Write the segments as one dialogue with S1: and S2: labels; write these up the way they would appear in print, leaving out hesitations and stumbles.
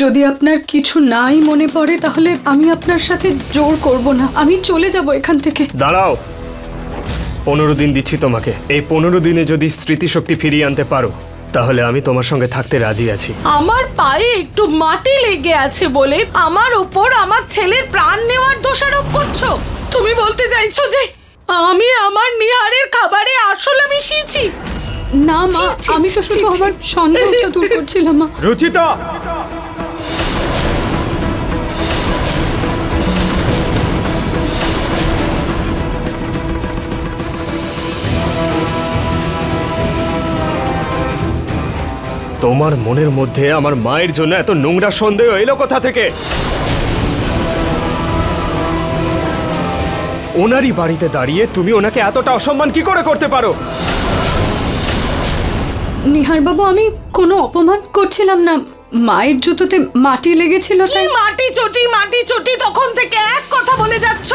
S1: যদি আপনার কিছু নাই মনে পড়ে তাহলে আমি আপনার সাথে জোর করব না, আমি চলে যাব এখান থেকে।
S2: দাঁড়াও, 15 দিন দিচ্ছি তোমাকে। এই 15 দিনে যদি স্মৃতিশক্তি ফিরিয়ে আনতে পারো তাহলে আমি তোমার সঙ্গে থাকতে রাজি আছি।
S3: আমার পায়ে একটু মাটি লেগে আছে বলে আমার উপর আমার ছেলের প্রাণ নেওয়ার দোষারোপ করছো? তুমি বলতে চাইছো যে আমি আমার নিহারের খাবারে আরশোলা মিশিয়েছি?
S1: না মা, আমি তো শুধু আমার সন্দেহটা দূর করছিলাম মা।
S2: রুচিতা, তোমার মনের মধ্যে আমার মায়ের জন্য এত নোংরা সন্দেহ এলো কোথা থেকে? ওনারই বাড়িতে দাঁড়িয়ে তুমি ওনাকে এতটা অসম্মান কি করে করতে পারো?
S1: নিহার বাবু, আমি কোনো অপমান করছিলাম না, মায়ের জুতোতে মাটি লেগেছিল
S3: কি
S1: তাই।
S3: মাটি চটি তখন থেকে এক কথা বলে যাচ্ছ?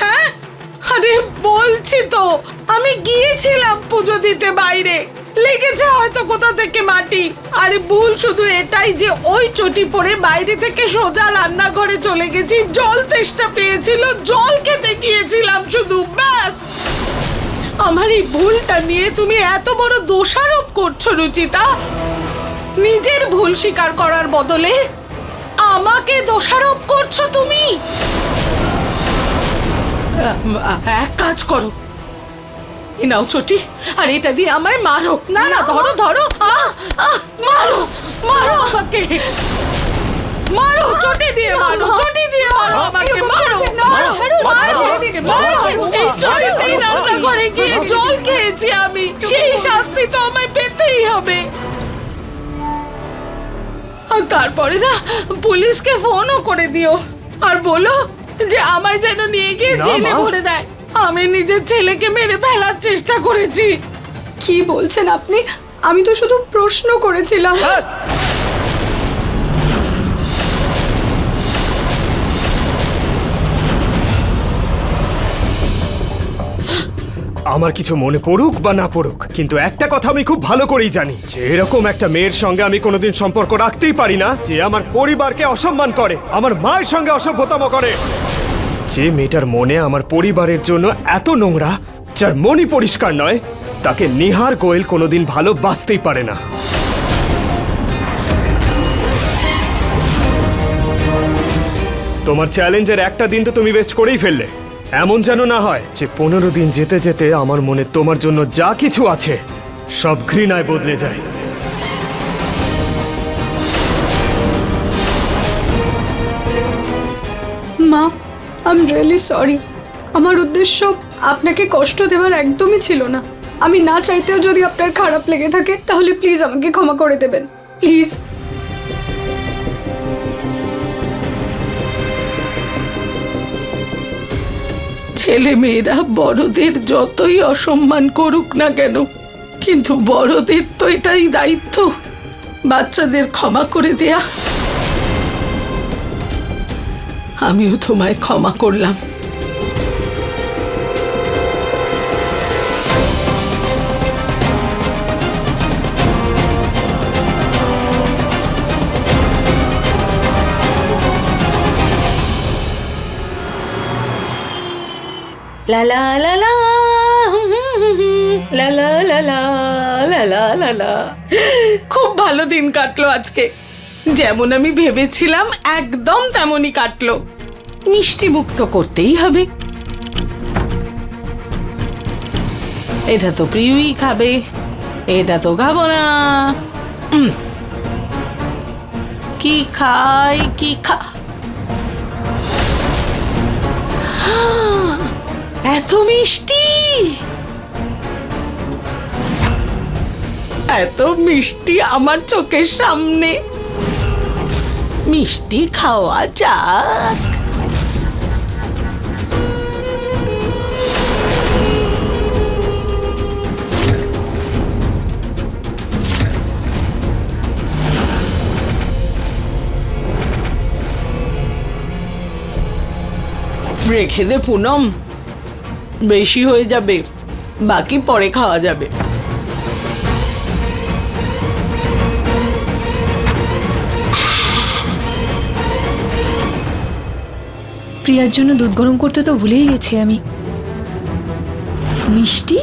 S3: হ্যাঁ, আরে বলছি তো আমি গিয়েছিলাম পুজো দিতে বাইরে, লেগেছে হয়তো কোথা থেকে মাটি। আরে ভুল শুধু এটাই যে ওই চটি পরে বাইরে থেকে সোজা রান্নাঘরে চলে গেছি, জল তেষ্টা পেয়েছিল, জল খেতে গিয়েছিলাম শুধু, ব্যাস। আমার এই ভুলটা নিয়ে তুমি এত বড় দোষারোপ করছো রুচিতা। নিজের ভুল স্বীকার করার বদলে আমাকে দোষারোপ করছো তুমি। এক কাজ করো, নাও চটি আর এটা দিয়ে আমায় মারো। না না, ধরো ধরো, মারো মারো আমাকে, মারো চটি দিয়ে মারো, চটি দিয়ে মারো আমাকে, মারো মারো মারো মারো। এই চটিতেই রান্না করে গিয়ে জল খেয়েছি আমি, সেই শাস্তি তো আমায় পেতেই হবে। আর তারপরে না পুলিশকে ফোনও করে দিও আর বলো যে আমায় যেন নিয়ে গিয়ে জেলে ভরে দেয়। আমি নিজের ছেলেকে মেরে ফেলার চেষ্টা করেছি।
S1: কি বলছেন আপনি? আমি তো শুধু প্রশ্ন করেছিলাম।
S2: আমার কিছু মনে পড়ুক বা না পড়ুক, কিন্তু একটা কথা আমি খুব ভালো করেই জানি যে এরকম একটা মেয়ের সঙ্গে আমি কোনোদিন সম্পর্ক রাখতেই পারি না যে আমার পরিবারকে অসম্মান করে, আমার মায়ের সঙ্গে অসভ্যতাম করে। যে মেয়েটার মনে আমার পরিবারের জন্য এত নোংরা, যার মনই পরিষ্কার নয়, তাকে নিহার গোয়েল কোনোদিন ভালোবাসতেই পারে না। তোমার চ্যালেঞ্জের একটা দিন তো তুমি ওয়েস্ট করেই ফেললে। এমন যেন না হয় যে 15 দিন যেতে যেতে আমার মনে তোমার জন্য যা কিছু আছে সব ঘৃণায় বদলে যায়।
S1: মা, আই এম রিয়েলি সরি। আমার উদ্দেশ্য আপনাকে কষ্ট দেওয়ার একদমই ছিল না। আমি না চাইতেও যদি আপনার খারাপ লেগে থাকে তাহলে প্লিজ আমাকে ক্ষমা করে দেবেন, প্লিজ।
S3: ছেলে মেয়েরা বড়দের যতই অসম্মান করুক না কেন, কিন্তু বড়দের তো এটাই দায়িত্ব বাচ্চাদের ক্ষমা করে দেয়া। আমিও তোমায় ক্ষমা করলাম। লা লা লা লা লা লা লা লা লা লা লা লা। খুব ভালো দিন কাটলো আজকে, যেমন আমি ভেবেছিলাম একদম তেমনই কাটলো। মিষ্টি মুক্ত করতেই হবে। এটা তো প্রিয়ই খাবে, এটা তো খাবো না। কি খাই কি খা, এত মিষ্টি, এত মিষ্টি আমার চোখের সামনে। মিষ্টি খাওয়া যাক। রেখে দে পুনম, বেশি হয়ে যাবে, বাকি পরে খাওয়া যাবে।
S4: প্রিয়ার জন্য দুধ গরম করতে তো ভুলেই গেছি আমি। মিষ্টি?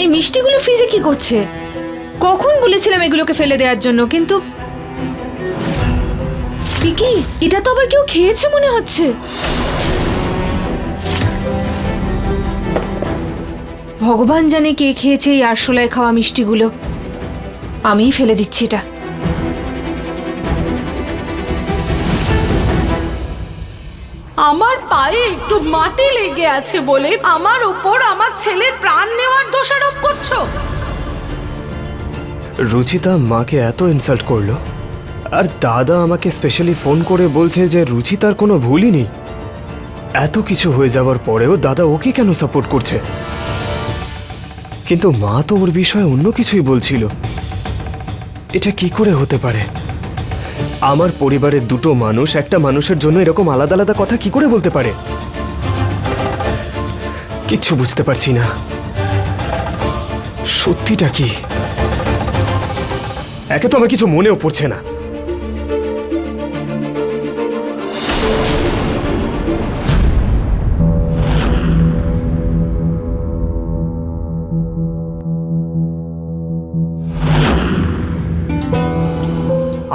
S4: এই মিষ্টিগুলো ফ্রিজে কি করছে? কখন বলেছিলাম এগুলোকে ফেলে দেওয়ার জন্য, কিন্তু কি এটা তো আবার কেউ খেয়েছে মনে হচ্ছে। ভগবান জানে কে খেয়েছে এই আরশোলায় খাওয়া মিষ্টিগুলো। আমিই ফেলে দিচ্ছি এটা।
S3: আমার পায়ে একটু মাটি লেগে আছে বলে আমার উপর আমার ছেলের প্রাণ নেওয়ার দোষারোপ করছো?
S2: রুচিতা মাকে এত ইনসাল্ট করলো, আর দাদা আমাকে স্পেশালি ফোন করে বলছে যে রুচিতার কোনো ভুলই নেই। এত কিছু হয়ে যাওয়ার পরেও দাদা ওকে কেন সাপোর্ট করছে? কিন্তু মা তো ওর বিষয়ে অন্য কিছুই বলছিল। এটা কি করে হতে পারে? আমার পরিবারের দুটো মানুষ একটা মানুষের জন্য এরকম আলাদা আলাদা কথা কি করে বলতে পারে? কিচ্ছু বুঝতে পারছি না। সত্যিটা কি? একে তো আমার কিছু মনেও পড়ছে না।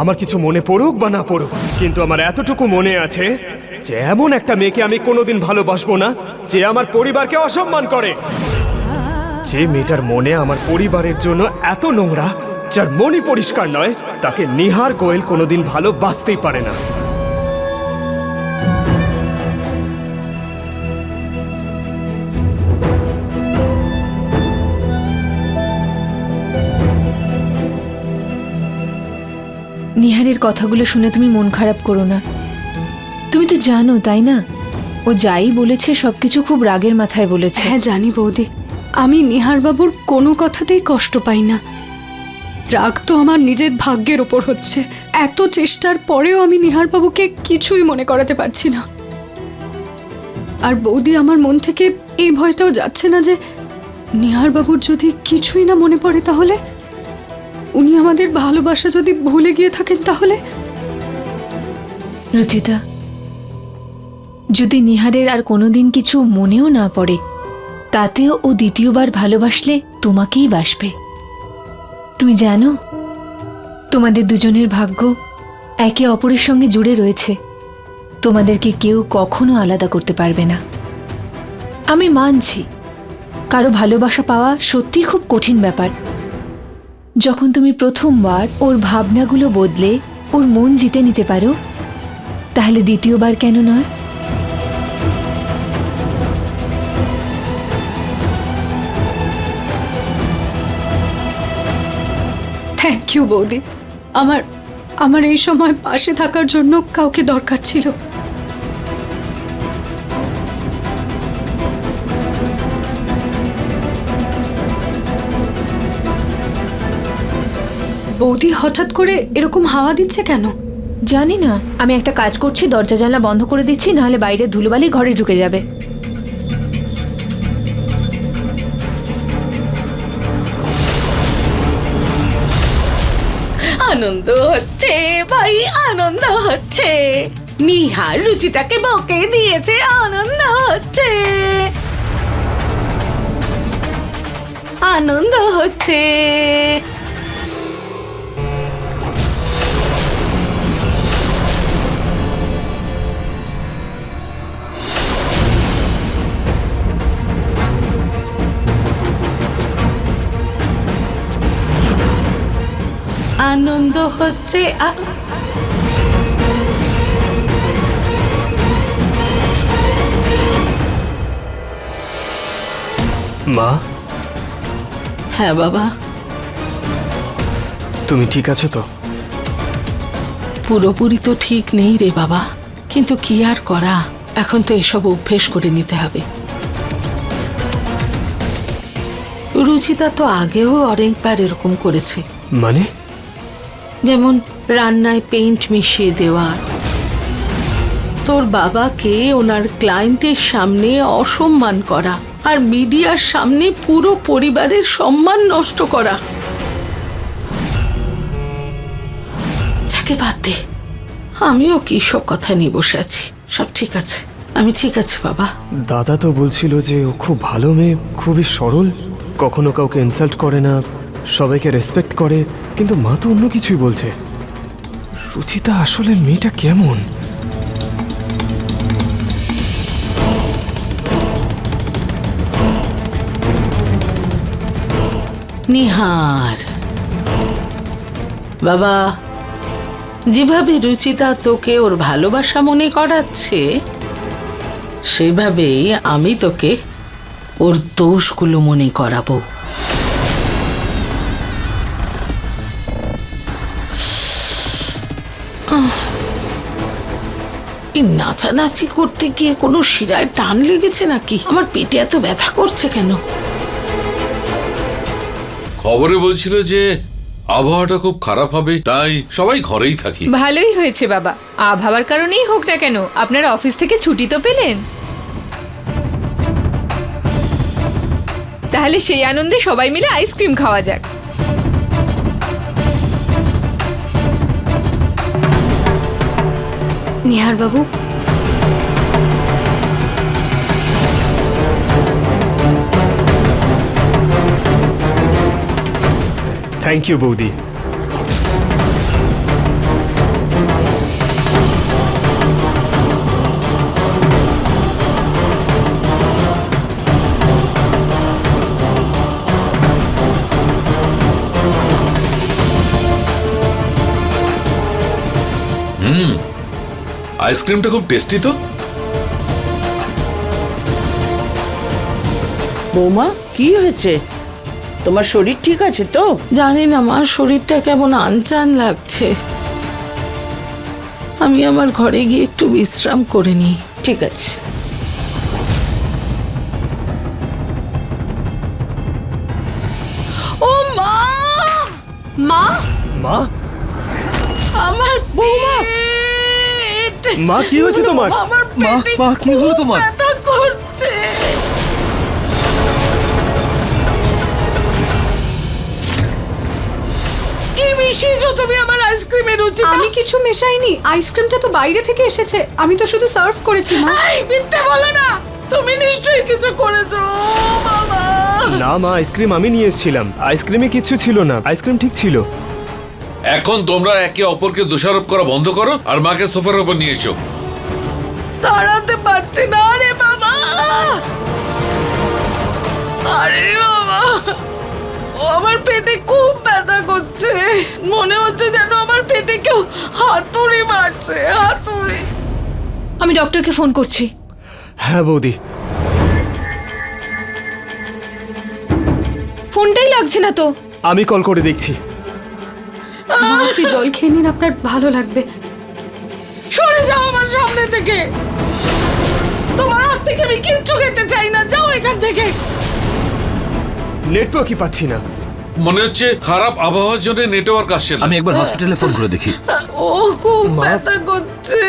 S2: আমার কিছু মনে পড়ুক বা না পড়ুক, কিন্তু আমার এতটুকু মনে আছে যে এমন একটা মেয়েকে আমি কোনোদিন ভালোবাসবো না যে আমার পরিবারকে অসম্মান করে। যে মেয়েটার মনে আমার পরিবারের জন্য এত নোংরা, যার মনই পরিষ্কার নয়, তাকে নিহার গোয়েল কোনোদিন ভালোবাসতেই পারে না।
S4: নিহারের কথাগুলো শুনে তুমি মন খারাপ করো না। তুমি তো জানো তাই না, ও যাই বলেছে সবকিছু খুব রাগের মাথায় বলেছে।
S1: হ্যাঁ জানি বৌদি, আমি নিহার বাবুর কোনো কথাতেই কষ্ট পাই না। রাগ তো আমার নিজের ভাগ্যের ওপর হচ্ছে। এত চেষ্টার পরেও আমি নিহার বাবুকে কিছুই মনে করাতে পারছি না। আর বৌদি, আমার মন থেকে এই ভয়টাও যাচ্ছে না যে নিহার বাবুর যদি কিছুই না মনে পড়ে, তাহলে উনি আমাদের ভালোবাসা যদি ভুলে গিয়ে থাকেন, তাহলে।
S4: রুচিতা, যদি নিহারের আর কোনোদিন কিছু মনেও না পড়ে, তাতেও ও দ্বিতীয়বার ভালোবাসলে তোমাকেই বাসবে। তুমি জানো, তোমাদের দুজনের ভাগ্য একে অপরের সঙ্গে জুড়ে রয়েছে। তোমাদেরকে কেউ কখনো আলাদা করতে পারবে না। আমি মানছি, কারো ভালোবাসা পাওয়া সত্যি খুব কঠিন ব্যাপার। যখন তুমি প্রথমবার ওর ভাবনাগুলো বদলে ওর মন জিতে নিতে পারো, তাহলে দ্বিতীয়বার কেন নয়?
S1: থ্যাংক ইউ বৌদি। আমার এই সময় পাশে থাকার জন্য কাউকে দরকার ছিল। বৌদি হঠাৎ করে এরকম হাওয়া দিচ্ছে কেন?
S4: জানি না, আমি একটা কাজ করছি, দরজা জানলা বন্ধ করে দিচ্ছি, নাহলে বাইরে ধুলোবালি ঘরে ঢুকে যাবে।
S3: আনন্দ হচ্ছে ভাই, আনন্দ হচ্ছে। নিহার রুচিতাকে বকে দিয়েছে, আনন্দ হচ্ছে, আনন্দ হচ্ছে। আনন্দ হচ্ছে।
S2: মা?
S3: হ্যাঁ বাবা।
S2: তুমি ঠিক আছো তো?
S3: পুরোপুরি তো ঠিক নেই রে বাবা, কিন্তু কি আর করা, এখন তো এসব অভ্যেস করে নিতে হবে। রুচিতা তো আগেও অনেকবার এরকম করেছে।
S2: মানে?
S3: যেমন রান্নায় পেইন্ট মিশিয়ে দেওয়া, তোর বাবাকে ওনার ক্লায়েন্টের সামনে অসম্মান করা, আর মিডিয়ার সামনে পুরো পরিবারের সম্মান নষ্ট করা। আজকে বাদ দে, আমিও কি সব কথা নিয়ে বসে আছি। সব ঠিক আছে, আমি ঠিক আছে বাবা।
S2: দাদা তো বলছিল যে ও খুব ভালো মেয়ে, খুবই সরল, কখনো কাউকে ইনসাল্ট করে না, সবাইকে রেসপেক্ট করে। কিন্তু মা তো অন্য কিছুই বলছে। রুচিতা আসলে মেয়েটা কেমন?
S3: নিহার বাবা, যেভাবে রুচিতা তোকে ওর ভালোবাসা মনে করাচ্ছে, সেভাবেই আমি তোকে ওর দোষগুলো মনে করাবো। এই নাচানাচি করতে গিয়ে কোনো শিরায় টান লেগেছে নাকি? আমার পেটে এত ব্যথা করছে কেন?
S5: খবরে বলছিল যে আবহাওয়াটা খুব খারাপ হবে, তাই সবাই ঘরেই থাকি।
S4: ভালোই হয়েছে বাবা, আবহাওয়ার কারণেই হোক না কেন, আপনার অফিস থেকে ছুটি তো পেলেন। তাহলে সেই আনন্দে সবাই মিলে আইসক্রিম খাওয়া যাক।
S1: নিহার বাবু,
S2: থ্যাংক ইউ বৌদি।
S5: আইসক্রিমটা খুব টেস্টি তো।
S6: বৌমা, কি হয়েছে? তোমার শরীর ঠিক আছে তো?
S3: জানি না মা, শরীরটা কেমন আনচান লাগছে। আমি আমার ঘরে গিয়ে একটু বিশ্রাম করে নিই।
S6: ঠিক আছে।
S3: ও মা,
S1: মা,
S2: মা,
S3: আমার বৌমা,
S2: মা কি হয়েছে তোমার?
S3: আমার পেটে
S2: মা, কি হলো
S3: খুব
S2: তোমার?
S3: ব্যথা করছে। কি মিশিয়েছো তুমি আমার আইসক্রিমে রুচিতা?
S1: আমি কিছু মেশাইনি, আইসক্রিমটা তো বাইরে থেকে এসেছে, আমি তো শুধু সার্ভ করেছি মা।
S3: এই মিথ্যে বলো না, তুমি নিশ্চয়ই কিছু করেছো বাবা।
S2: না মা, আইসক্রিম আমি নিয়ে এসেছিলাম, আইসক্রিমে কিচ্ছু ছিল না, আইসক্রিম ঠিক ছিল।
S5: এখন তোমরা একে অপরকে দোষারোপ করা বন্ধ করো আর মাকে সোফার উপর নিয়ে এসো।
S3: দাঁড়াতে পারছি না রে বাবা। আরে বাবা, ও আমার পেটে খুব ব্যথা করছে, মনে হচ্ছে যেন আমার পেটে কেউ হাতুড়ি মারছে, হাতুড়ি।
S4: আমি ডক্টরকে ফোন করছি।
S2: হ্যাঁ বৌদি।
S4: ফোনটাই লাগছে না তো।
S2: আমি কল করে দেখছি।
S1: মা, আপনি জল খেয়ে নিন, আপনার ভালো লাগবে।
S3: সরে যাও আমার সামনে থেকে, তোমার হাত থেকে আমি কিচ্ছু খেতে চাই না, যাও এখান থেকে।
S2: নেটওয়ার্কই পাচ্ছি না।
S5: মনে হচ্ছে খারাপ আবহাওয়ার জন্য নেটওয়ার্ক আসছে না।
S7: আমি একবার হসপিটালে ফোন করে দেখি।
S3: ও খুব ব্যথা করছে।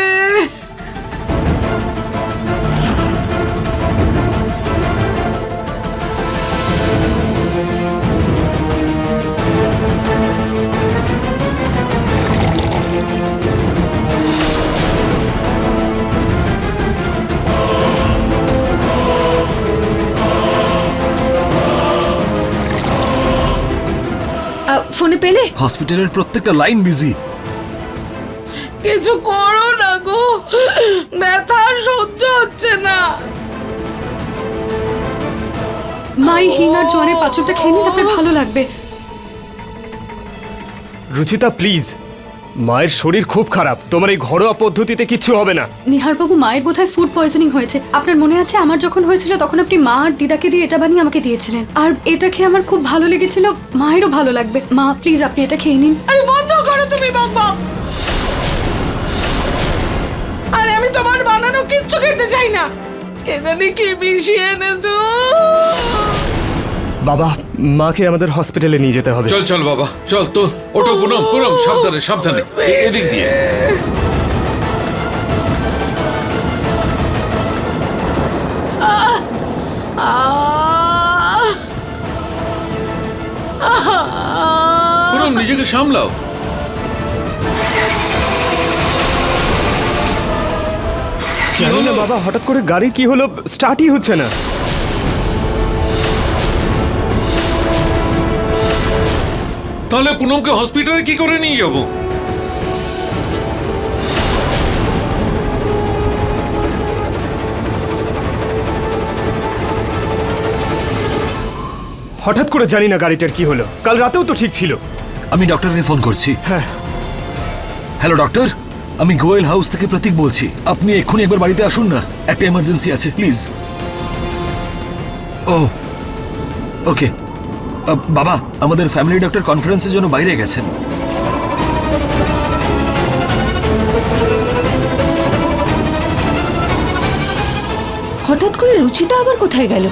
S4: ফোনে পেলে?
S7: হসপিটালের প্রত্যেকটা লাইন বিজি।
S3: কিছু করো না গো, ব্যথা আর সহ্য হচ্ছে না।
S1: মা, এই হিং আর জোয়ানের পাঁচনটা খেয়ে নিন, আপনার ভালো লাগবে।
S2: রুচিতা প্লিজ, মায়ের শরীর খুব খারাপ, তোমার এই ঘরোয়া পদ্ধতিতে কিচ্ছু হবে না।
S1: নিহার বাবু, মায়ের বোধহয় ফুড পয়জনিং হয়েছে। আপনার মনে আছে আমার যখন হয়েছিল তখন আপনি মা আর দিদাকে দিয়ে এটা বানিয়ে আমাকে দিয়েছিলেন, আর এটা খেয়ে আমার খুব ভালো লেগেছিল, মায়েরও ভালো লাগবে। মা প্লিজ, আপনি এটা খেয়ে নিন।
S3: আরে বন্ধ করো তুমি বকবক। আরে আমি তোমার বানানো কিচ্ছু খেতে চাই না, কে জানি কি মিশিয়ে এনেছো।
S2: বাবা, মাকে আমাদের হসপিটালে নিয়ে যেতে হবে।
S5: চল চল বাবা, চল তো। ওটো পুনম, পুনম সাবধানে সাবধানে, এদিক দিয়ে। পুনম নিজেকে সামলাও। কি
S2: জানি না
S5: হলো
S2: বাবা, হঠাৎ করে গাড়ির কি হলো, স্টার্টই হচ্ছে না।
S5: তাহলে পুনমকে হসপিটালে কি করে নিয়ে যাব?
S2: হঠাৎ করে জানি না গাড়িটার কি হলো, কাল রাতেও তো ঠিক ছিল।
S7: আমি ডক্টরকে ফোন করছি।
S2: হ্যাঁ।
S7: হ্যালো ডক্টর, আমি গোয়েল হাউস থেকে প্রতীক বলছি। আপনি এক্ষুনি একবার বাড়িতে আসুন না, একটা এমার্জেন্সি আছে, প্লিজ। ও ওকে। বাবা, আমাদের ফ্যামিলি ডক্টর কনফারেন্সের জন্য বাইরে গেছেন।
S4: হঠাৎ করে রুচিতা আবার কোথায় গেল?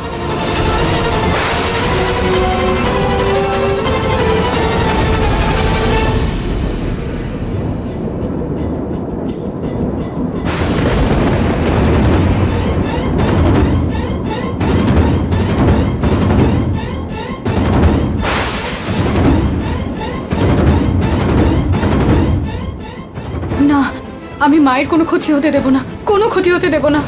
S1: না, আমি মায়ের কোনো ক্ষতি হতে দেব না, কোনো ক্ষতি হতে দেব না।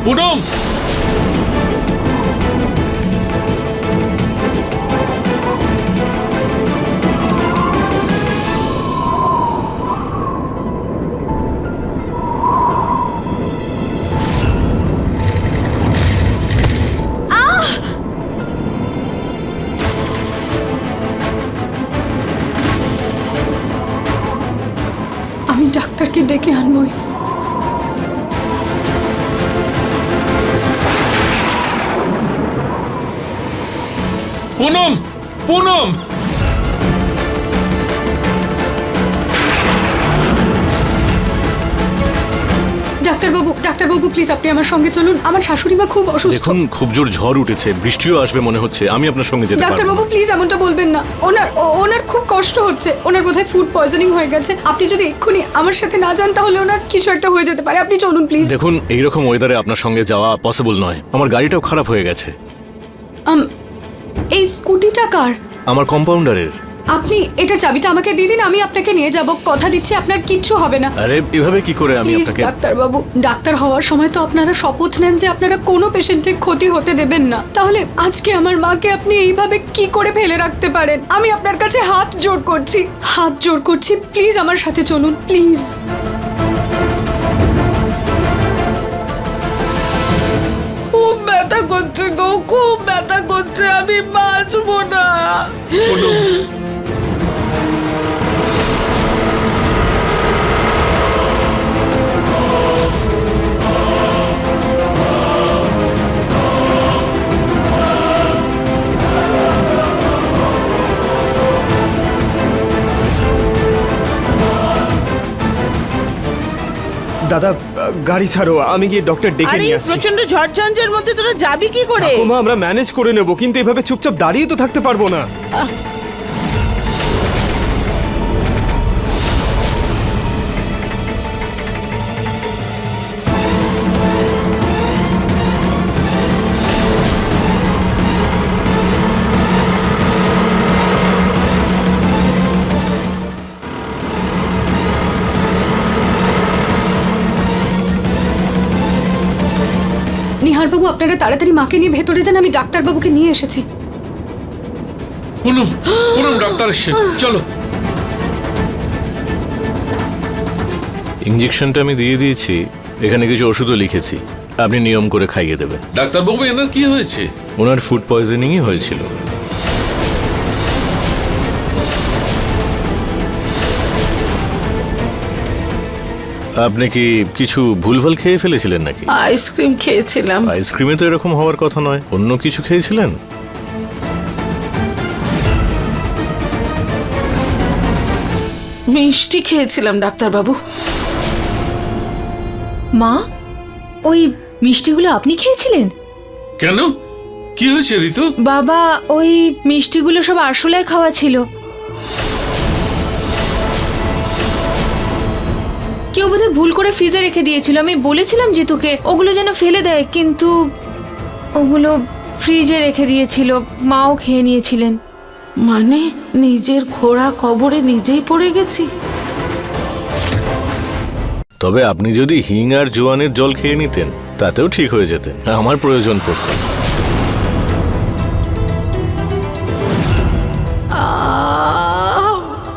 S5: পুনম,
S1: আমি ডাক্তারকে ডেকে আনবই।
S5: পুনম, পুনম।
S1: ডাক্তারবাবু প্লিজ আপনি আমার সঙ্গে চলুন, আমার শাশুড়ি মা খুব অসুস্থ।
S8: দেখুন, খুব জোর ঝড় উঠেছে, বৃষ্টিও আসবে মনে হচ্ছে। আমি আপনার সঙ্গে যেতে পারবো
S1: ডাক্তারবাবু
S8: না।
S1: প্লিজ এমনটা বলবেন না, ওনার খুব কষ্ট হচ্ছে, ওনার বোধহয় ফুড পয়জনিং হয়ে গেছে। আপনি যদি এক্ষুনি আমার সাথে না যান তাহলে ওনার কিছু একটা হয়ে যেতে পারে। আপনি চলুন প্লিজ।
S8: দেখুন, এইরকম ওয়েদারে আপনার সঙ্গে যাওয়া পসিবল নয়। আমার গাড়িটাও খারাপ হয়ে গেছে।
S1: এই স্কুটিটা কার?
S8: আমার কম্পাউন্ডারের।
S1: আপনি এটার চাবিটা আমাকে দিয়ে দিন, আমি আপনাকে নিয়ে যাব, কথা দিচ্ছি আপনার কিচ্ছু হবে না।
S8: আরে এভাবে কি করে আমি
S1: প্লিজ
S8: আপনাকে?
S1: ডাক্তারবাবু, ডাক্তার হওয়ার সময় তো আপনারা শপথ নেন যে আপনারা কোনো পেশেন্টের ক্ষতি হতে দেবেন না, তাহলে আজকে আমার মাকে আপনি এইভাবে কি করে ফেলে রাখতে পারেন? আমি আপনার কাছে হাত জোড় করছি, প্লিজ আমার সাথে চলুন, প্লিজ।
S3: খুব ব্যথা করছে গো, খুব ব্যথা করছে, আমি বাঁচবো না।
S5: পুনম,
S2: দাদা, গাড়ি ছাড়ো, আমি গিয়ে ডক্টর ডেকে
S6: আরে
S2: নিয়ে আসছি।
S6: প্রচন্ড ঝড় ঝঞ্ঝার মধ্যে তোরা যাবি কি করে?
S2: ঠাকুমা, আমরা ম্যানেজ করে নেব, কিন্তু এভাবে চুপচাপ দাঁড়িয়ে তো থাকতে পারবো না।
S1: নিহারবাবু আপনারা তাড়াতাড়ি মাকে নিয়ে ভেতরে যান, আমি ডাক্তারবাবুকে নিয়ে এসেছি।
S5: পুনম, পুনম, ডাক্তার এসছে, চলো।
S8: ইঞ্জেকশনটা আমি দিয়ে দিয়েছি, এখানে কিছু ওষুধও লিখেছি, আপনি নিয়ম করে খাইয়ে দেবেন।
S5: ডাক্তারবাবু, এনার কি হয়েছে?
S8: ওনার ফুড পয়জনিংই হয়েছিল। আপনি কি কিছু ভুলভাল খেয়ে ফেলেছিলেন নাকি?
S3: আইসক্রিম খেয়েছিলাম।
S8: আইসক্রিমে তো এরকম হওয়ার কথা নয়, অন্য কিছু খেয়েছিলেন?
S3: মিষ্টি খেয়েছিলাম ডাক্তারবাবু।
S4: মা, ওই মিষ্টিগুলো আপনি খেয়েছিলেন?
S5: কেন, কি হয়েছে ঋতু?
S4: বাবা, ওই মিষ্টিগুলো সব আরশোলায় খাওয়া ছিল। কেউ বোধহয় ভুল করে ফ্রিজে রেখে দিয়েছিল। আমি বলেছিলাম জিতুকে ওগুলো যেন ফেলে দেয়, কিন্তু ওগুলো ফ্রিজে রেখে দিয়েছিল। মাও খেয়ে নিয়েছিলেন।
S3: মানে নিজের খোঁড়া কবরে নিজেই পড়ে গেছি।
S8: তবে আপনি যদি হিং আর জোয়ানের জল খেয়ে নিতেন তাতেও ঠিক হয়ে যেতেন, আমার প্রয়োজন পড়তো না।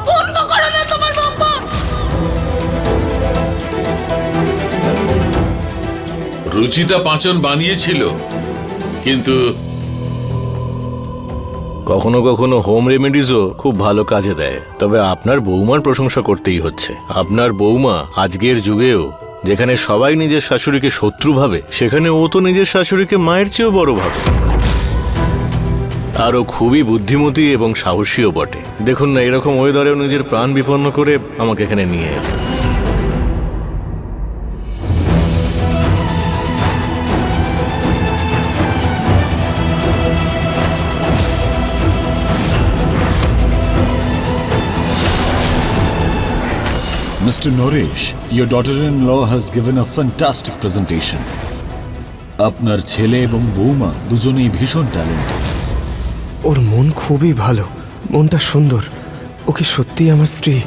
S3: বন্ধ করো না তোমার বাবা।
S5: রুচিতা পাঁচন বানিয়েছিল, কিন্তু
S8: কখনো কখনো হোম রেমেডিজও খুব ভালো কাজে দেয়। তবে আপনার বৌমার প্রশংসা করতেই হচ্ছে। আপনার বৌমা আজকের যুগেও যেখানে সবাই নিজের শাশুড়িকে শত্রু ভাবে, সেখানে ও তো নিজের শাশুড়িকে মায়ের চেয়েও বড় ভাবে। আর ও খুবই বুদ্ধিমতী এবং সাহসীও বটে। দেখুন না, এরকম ওয়েদারেও নিজের প্রাণ বিপন্ন করে আমাকে এখানে নিয়ে এলো।
S9: Mr. Noresh, your daughter-in-law has given a fantastic presentation. আপনার ছেলে এবং বৌমা দুজনেই ভীষণ ট্যালেন্টেড।
S2: ওর মন খুবই ভালো, মনটা সুন্দর। ও কি সত্যিই আমার স্ত্রী?